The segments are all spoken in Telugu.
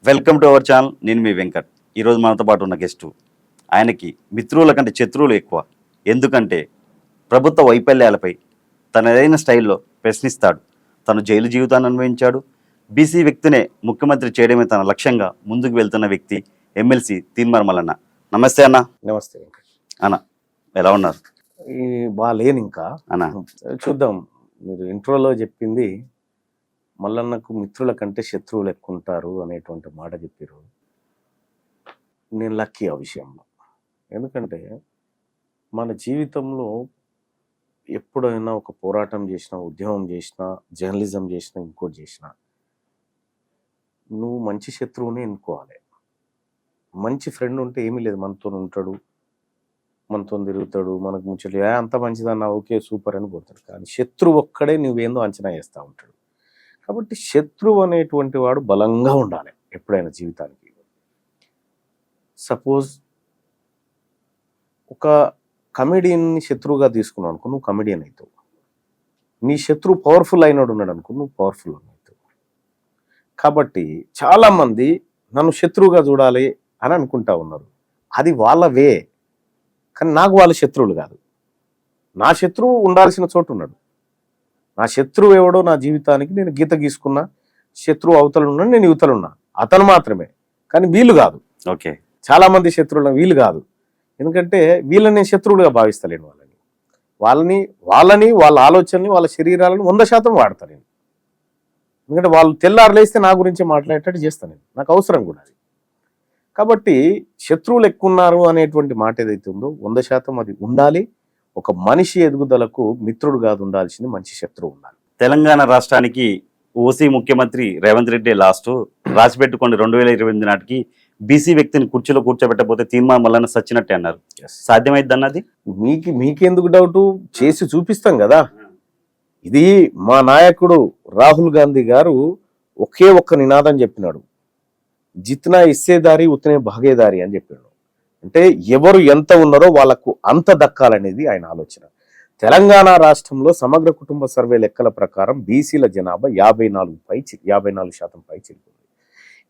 Welcome to our channel. నేను మీ వెంకట్. ఈరోజు మనతో పాటు ఉన్న గెస్టు ఆయనకి మిత్రుల కంటే శత్రువులు ఎక్కువ. ఎందుకంటే ప్రభుత్వ వైఫల్యాలపై తనదైన స్టైల్లో ప్రశ్నిస్తాడు. తను జైలు జీవితాన్ని అనుభవించాడు. బీసీ వ్యక్తినే ముఖ్యమంత్రి చేయడమే తన లక్ష్యంగా ముందుకు వెళ్తున్న వ్యక్తి ఎమ్మెల్సీ తీన్మార్ మల్లన్న. నమస్తే అన్న. నమస్తే వెంకట్. అన్న ఎలా ఉన్నారు? బాగాలేను ఇంకా అన్న. చూద్దాం. మీరు ఇంట్రోలో చెప్పింది మల్లన్నకు మిత్రుల కంటే శత్రువులు ఎక్కువ ఉంటారు అనేటువంటి మాట చెప్పారు. నేను లక్కీ ఆ విషయంలో. ఎందుకంటే మన జీవితంలో ఎప్పుడైనా ఒక పోరాటం చేసినా, ఉద్యమం చేసినా, జర్నలిజం చేసినా, ఇంకోటి చేసినా నువ్వు మంచి శత్రువునే ఎన్నుకోవాలి. మంచి ఫ్రెండ్ ఉంటే ఏమీ లేదు, మనతో ఉంటాడు, మనతో తిరుగుతాడు, మనకు ముచ్చట్లు అంత మంచిదన్నా ఓకే సూపర్ అని పోతాడు. కానీ శత్రువు ఒక్కడే నువ్వేందో అంచనా వేస్తూ ఉంటాడు. కాబట్టి శత్రువు అనేటువంటి వాడు బలంగా ఉండాలి ఎప్పుడైనా జీవితానికి. సపోజ్ ఒక కమెడియన్ని శత్రువుగా తీసుకున్నావు అనుకో, నువ్వు కమెడియన్ అవుతావు. నీ శత్రువు పవర్ఫుల్ అయినాడు ఉన్నాడు అనుకో, నువ్వు పవర్ఫుల్ అవుతావు. కాబట్టి చాలామంది నన్ను శత్రువుగా చూడాలి అని అనుకుంటా ఉన్నారు. అది వాళ్ళ వే. కానీ నాకు వాళ్ళ శత్రువులు కాదు. నా శత్రువు ఉండాల్సిన చోటు ఉన్నాడు. నా శత్రువు ఎవడో నా జీవితానికి నేను గీత గీసుకున్నా, శత్రువు అవతలు ఉన్నాడు, నేను యువతలున్నా, అతను మాత్రమే. కానీ వీళ్ళు కాదు. ఓకే, చాలా మంది శత్రువులు వీళ్ళు కాదు. ఎందుకంటే వీళ్ళని నేను శత్రువులుగా భావిస్తలేను. వాళ్ళని వాళ్ళ ఆలోచనని, వాళ్ళ శరీరాలను 100% వాడతాను నేను. ఎందుకంటే వాళ్ళు తెల్లారు లేస్తే నా గురించి మాట్లాడేటట్టు చేస్తాను నేను. నాకు అవసరం కూడా అది. కాబట్టి శత్రువులు ఎక్కువ ఉన్నారు అనేటువంటి మాట ఏదైతే ఉందో 100% అది ఉండాలి. ఒక మనిషి ఎదుగుదలకు మిత్రుడు కాదు ఉండాల్సింది, మంచి శత్రువు ఉండాలి. తెలంగాణ రాష్ట్రానికి ఓసీ ముఖ్యమంత్రి రేవంత్ రెడ్డి లాస్ట్ రాసి పెట్టుకోండి 2028 నాటికి బీసీ వ్యక్తిని కుర్చీలో కూర్చోబెట్టకపోతే తీన్మార్ మల్లన్న సచ్చినట్టే అన్నారు. సాధ్యమైద్ది అన్నది మీకెందుకు డౌట్? చేసి చూపిస్తాం కదా. ఇది మా నాయకుడు రాహుల్ గాంధీ గారు ఒకే ఒక్క నినాదం చెప్పినాడు, జిత్నా ఇస్సేదారి ఉతనే భాగేదారి అని చెప్పాడు. అంటే ఎవరు ఎంత ఉన్నారో వాళ్ళకు అంత దక్కాలనేది ఆయన ఆలోచన. తెలంగాణ రాష్ట్రంలో సమగ్ర కుటుంబ సర్వే లెక్కల ప్రకారం బీసీల జనాభా 54% పై చిలుకుంది.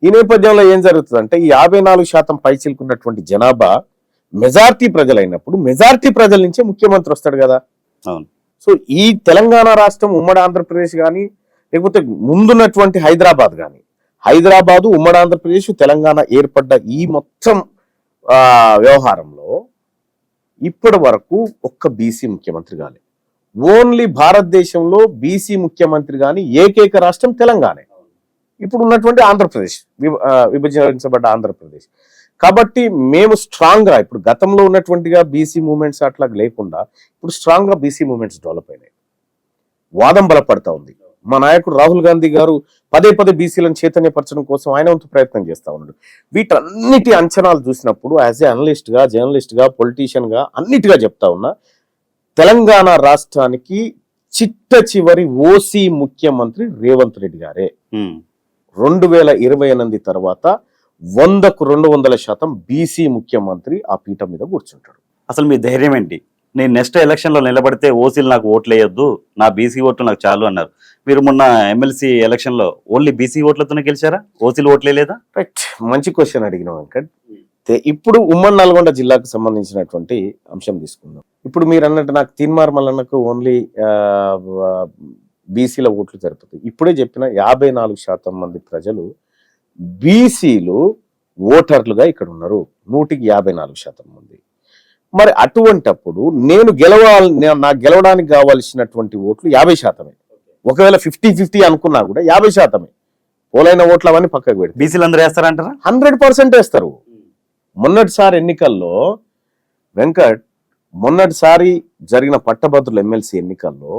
ఈ నేపథ్యంలో ఏం జరుగుతుందంటే ఈ 54% పై చిలుకున్నటువంటి జనాభా మెజార్టీ ప్రజలైనప్పుడు మెజార్టీ ప్రజల నుంచే ముఖ్యమంత్రి వస్తాడు కదా. అవును. సో ఈ తెలంగాణ రాష్ట్రం ఉమ్మడి ఆంధ్రప్రదేశ్ కానీ లేకపోతే ముందున్నటువంటి హైదరాబాద్ కానీ, హైదరాబాదు, ఉమ్మడి ఆంధ్రప్రదేశ్, తెలంగాణ ఏర్పడ్డ ఈ మొత్తం వ్యవహారంలో ఇప్పటి వరకు ఒక్క బీసీ ముఖ్యమంత్రి కాలే. ఓన్లీ భారతదేశంలో బీసీ ముఖ్యమంత్రి కానీ ఏకైక రాష్ట్రం తెలంగాణ, ఇప్పుడు ఉన్నటువంటి ఆంధ్రప్రదేశ్, విభజించబడ్డ ఆంధ్రప్రదేశ్. కాబట్టి మేము స్ట్రాంగ్గా ఇప్పుడు గతంలో ఉన్నటువంటిగా బీసీ మూవ్మెంట్స్ అట్లా లేకుండా ఇప్పుడు స్ట్రాంగ్గా బీసీ మూవ్మెంట్స్ డెవలప్ అయినాయి. వాదం బలపడతా ఉంది. మా నాయకుడు రాహుల్ గాంధీ గారు పదే బీసీలను చైతన్యపరచడం కోసం ఆయన వంతు ప్రయత్నం చేస్తూ ఉన్నాడు. వీటన్నిటి అంచనాలు చూసినప్పుడు యాజ్ ఏ అనలిస్ట్గా, జర్నలిస్ట్గా, పొలిటీషియన్గా అన్నిటిగా చెప్తా ఉన్నా, తెలంగాణ రాష్ట్రానికి చిట్ట చివరి ఓసీ ముఖ్యమంత్రి రేవంత్ రెడ్డి గారే. 2028 తర్వాత 100కు 200% బీసీ ముఖ్యమంత్రి ఆ పీఠం మీద కూర్చుంటాడు. అసలు మీ ధైర్యం ఏంటి? నేను నెక్స్ట్ ఎలక్షన్లో నిలబడితే ఓసీలు నాకు ఓట్లు వేయొద్దు, నా బీసీ ఓట్లు నాకు చాలు అన్నారు. మీరు మొన్న ఎమ్మెల్సీ ఎలక్షన్లో ఓన్లీ బీసీ ఓట్లతోనే గెలిచారా? ఓసీలు ఓట్లే లేదా? రైట్, మంచి క్వశ్చన్ అడిగినాం వెంకట్. ఇప్పుడు ఉమ్మడి నల్గొండ జిల్లాకు సంబంధించినటువంటి అంశం తీసుకుందాం. ఇప్పుడు మీరు అన్నట్టు నాకు తీన్మార్ మల్లన్నకు ఓన్లీ బీసీల ఓట్లు జరుపుతాయి. ఇప్పుడే చెప్పిన 54% మంది ప్రజలు బీసీలు ఓటర్లుగా ఇక్కడ ఉన్నారు, 100కి 54% మంది. మరి అటువంటప్పుడు నేను నాకు గెలవడానికి కావాల్సినటువంటి ఓట్లు 50%. ఒకవేళ 50-50 అనుకున్నా కూడా 50%. పోలైన ఓట్లు అవన్నీ పక్కకు పెట్టి బీసీలు అందరూ వేస్తారంటారా? 100% వేస్తారు. మొన్నటిసారి ఎన్నికల్లో వెంకట్, మొన్నటిసారి జరిగిన పట్టభద్రుల ఎమ్మెల్సీ ఎన్నికల్లో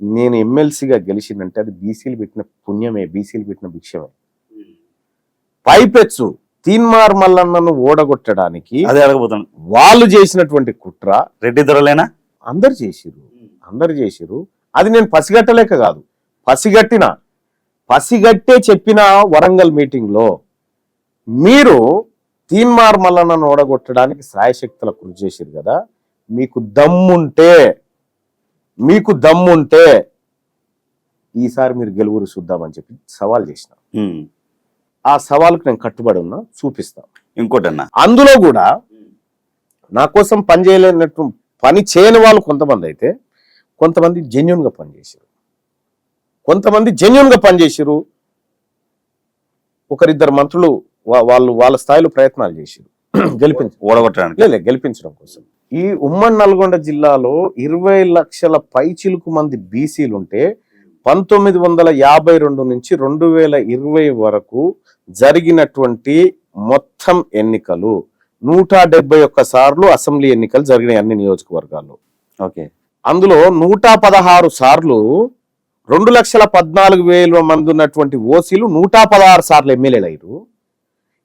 నేను ఎమ్మెల్సీగా గెలిచిందంటే అది బీసీలు పెట్టిన పుణ్యమే, బీసీలు పెట్టిన భిక్షమే. పైపెచ్చు తీన్మార్ మల్లన్నను ఓడగొట్టడానికి అదే అడగబోతాను. వాళ్ళు చేసినటువంటి కుట్ర రెడ్డి దొరలేనా? అందరు చేసిరు. అది నేను పసిగట్టలేక కాదు, పసిగట్టే చెప్పిన వరంగల్ మీటింగ్ లో మీరు తీన్మార్ మల్లన్నను ఓడగొట్టడానికి సాయశక్తుల కృషి చేసిరు కదా. మీకు దమ్ముంటే ఈసారి మీరు గెలువురు చూద్దామని చెప్పి సవాల్ చేసిన. ఆ సవాలుకు నేను కట్టుబడి ఉన్నా, చూపిస్తా. ఇంకోటన్నా, అందులో కూడా నా కోసం పని చేయని వాళ్ళు కొంతమంది అయితే, కొంతమంది జెన్యున్ గా పనిచేసారు, ఒకరిద్దరు మంత్రులు వాళ్ళు వాళ్ళ స్థాయిలో ప్రయత్నాలు చేశారు గెలిపించడం కోసం. ఈ ఉమ్మడి నల్గొండ జిల్లాలో 20 లక్షల పైచిలుకు మంది బీసీలు ఉంటే 1952 నుంచి 2020 వరకు జరిగినటువంటి మొత్తం ఎన్నికలు 171 సార్లు అసెంబ్లీ ఎన్నికలు జరిగినాయి అన్ని నియోజకవర్గాల్లో. ఓకే, అందులో 116 సార్లు 2,14,000 మంది ఉన్నటువంటి ఓసీలు 116 సార్లు ఎమ్మెల్యేలు అయ్యారు.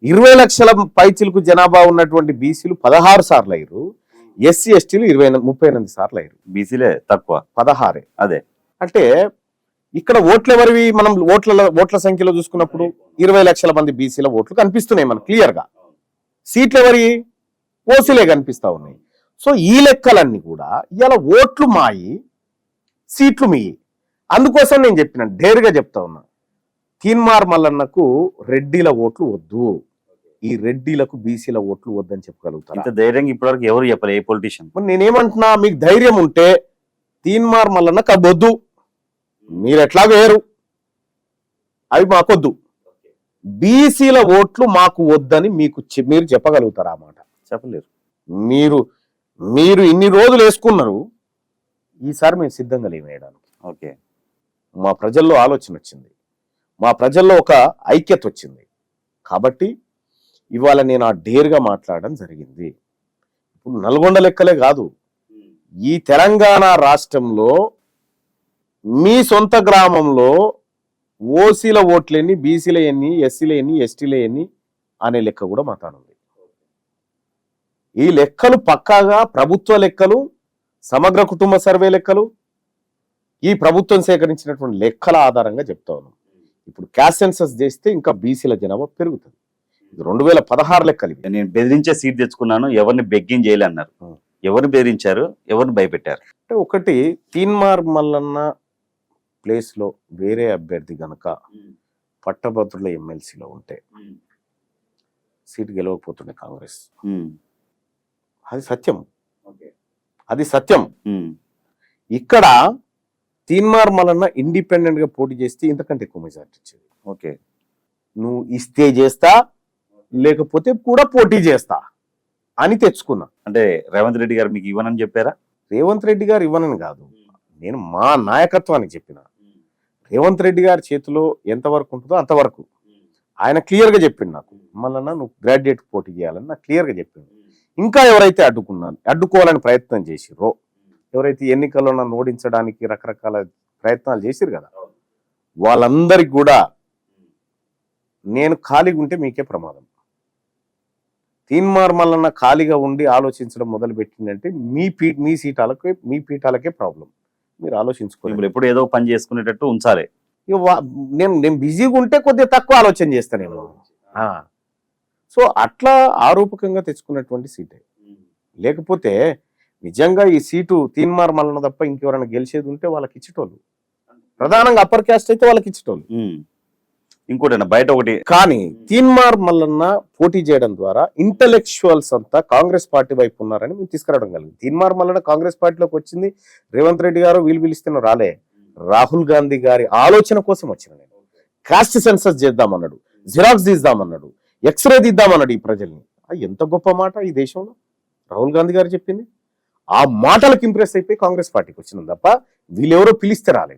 20 లక్షల పైచిలకు జనాభా ఉన్నటువంటి బీసీలు 16 సార్లు అయ్యారు. ఎస్సీ ఎస్టీలు 38 సార్లు అయ్యారు. బీసీలే తక్కువ, 16. అదే అంటే ఇక్కడ ఓట్లు ఎవరివి? మనం ఓట్ల సంఖ్యలో చూసుకున్నప్పుడు 20 లక్షల మంది బీసీల ఓట్లు కనిపిస్తున్నాయి మనకు క్లియర్ గా. సీట్లు ఎవరి? ఓసీలే కనిపిస్తా ఉన్నాయి. సో ఈ లెక్కలన్నీ కూడా ఇలా ఓట్లు మాయి, సీట్లు మీయి. అందుకోసం నేను చెప్పిన ఢేరుగా చెప్తా ఉన్నా, తీన్మార్ మల్లన్నకు రెడ్డిల ఓట్లు వద్దు, ఈ రెడ్డిలకు బీసీల ఓట్లు వద్దని చెప్పగలుగుతారు. ఇంత ధైర్యంగా ఇప్పటివరకు ఎవరు చెప్పలే ఏ పొలిటీషియన్. నేనేమంటున్నా, మీకు ధైర్యం ఉంటే తీన్మార్ మల్లన్న కబ్బొద్దు, మీరు ఎట్లా వేరు, అవి మాకొద్దు, బీసీల ఓట్లు మాకు వద్దని మీరు చెప్పగలుగుతారా? ఆ మాట చెప్పలేరు. మీరు ఇన్ని రోజులు వేసుకున్నారు, ఈసారి మేము సిద్ధంగా లేవేయడానికి. ఓకే, మా ప్రజల్లో ఆలోచన వచ్చింది, మా ప్రజల్లో ఒక ఐక్యత వచ్చింది. కాబట్టి ఇవాళ నేను ఆ డేర్గా మాట్లాడడం జరిగింది. ఇప్పుడు నల్గొండ లెక్కలే కాదు, ఈ తెలంగాణ రాష్ట్రంలో మీ సొంత గ్రామంలో ఓసీల ఓట్లెన్ని, బీసీల ఎన్ని, ఎస్సీల ఎన్ని, ఎస్టీల ఎన్ని అనే లెక్క కూడా మాట్లాడుంది. ఈ లెక్కలు పక్కాగా ప్రభుత్వ లెక్కలు, సమగ్ర కుటుంబ సర్వే లెక్కలు, ఈ ప్రభుత్వం సేకరించినటువంటి లెక్కల ఆధారంగా చెప్తా ఉన్నాం. ఇప్పుడు క్యాస్ట్ సెన్సస్ చేస్తే ఇంకా బీసీల జనాభా పెరుగుతుంది. 2016 లెక్కలు. నేను బెదిరించే సీట్ తెచ్చుకున్నాను, ఎవరిని బెగ్గింగ్ చేయలే అన్నారు. ఎవరిని బెదిరించారు, ఎవరిని భయపెట్టారు? అంటే ఒకటి, తీన్మార్ మల్లన్న ప్లేస్ లో వేరే అభ్యర్థి గనక పట్టభద్రుల ఎమ్మెల్సీలో ఉంటే సీట్ గెలవకపోతుండే కాంగ్రెస్. అది సత్యం, అది సత్యం. ఇక్కడ తీన్మార్ మల్లన్న ఇండిపెండెంట్ గా పోటీ చేస్తే ఇంతకంటే ఎక్కువ మెజార్టీ ఇచ్చేది. ఓకే, నువ్వు ఇస్తే చేస్తా, లేకపోతే కూడా పోటీ చేస్తా అని తెచ్చుకున్నా. అంటే రేవంత్ రెడ్డి గారు మీకు ఇవ్వనని చెప్పారా? రేవంత్ రెడ్డి గారు ఇవ్వనని కాదు, నేను మా నాయకత్వానికి చెప్పిన. రేవంత్ రెడ్డి గారి చేతిలో ఎంతవరకు ఉంటుందో అంతవరకు ఆయన క్లియర్ గా చెప్పిండు నాకు, మల్లన్న నువ్వు గ్రాడ్యుయేట్ పోటీ చేయాలని నాకు క్లియర్ గా చెప్పిండు. ఇంకా ఎవరైతే అడ్డుకోవాలని ప్రయత్నం చేసిర్రో, ఎవరైతే ఎన్నికల్లో నన్ను ఓడించడానికి రకరకాల ప్రయత్నాలు చేసిరు కదా, వాళ్ళందరికి కూడా నేను ఖాళీగా ఉంటే మీకే ప్రమాదం. తీన్మార్ మల్లన్న ఖాళీగా ఉండి ఆలోచించడం మొదలు పెట్టిందంటే మీ సీటాలకే, మీ పీఠాలకే ప్రాబ్లం. మీరు ఆలోచించుకోండి. ఎప్పుడు ఏదో పని చేసుకునేటట్టు ఉంచాలి. ఇక నేను బిజీగా ఉంటే కొద్దిగా తక్కువ ఆలోచన చేస్తానేమో. సో అట్లా ఆరోపకంగా తెచ్చుకున్నటువంటి సీటే. లేకపోతే నిజంగా ఈ సీటు తీన్మార్ మల్లన్న తప్ప ఇంకెవరైనా గెలిచేది ఉంటే వాళ్ళకి ఇచ్చేటోళ్ళు, ప్రధానంగా అప్పర్ క్యాస్ట్ అయితే వాళ్ళకి ఇచ్చేటోళ్ళు. ఇంకోటి బయట ఒకటి, కానీ తీన్మార్ మల్లన్న పోటీ చేయడం ద్వారా ఇంటలెక్చువల్స్ అంతా కాంగ్రెస్ పార్టీ వైపు ఉన్నారని మేము తీసుకురావడం కలిగింది. తీన్మార్ మల్లన్న కాంగ్రెస్ పార్టీలోకి వచ్చింది రేవంత్ రెడ్డి గారు వీళ్ళు పిలిస్తున్న రాలే, రాహుల్ గాంధీ గారి ఆలోచన కోసం వచ్చిన. నేను కాస్ట్ సెన్సస్ చేద్దామన్నాడు, జిరాక్స్ తీద్దామన్నాడు, ఎక్స్రే తీద్దామన్నాడు ఈ ప్రజల్ని. ఎంత గొప్ప మాట ఈ దేశంలో రాహుల్ గాంధీ గారు చెప్పింది. ఆ మాటలకు ఇంప్రెస్ అయిపోయి కాంగ్రెస్ పార్టీకి వచ్చినాం తప్ప వీళ్ళెవరో పిలిస్తే రాలేదు.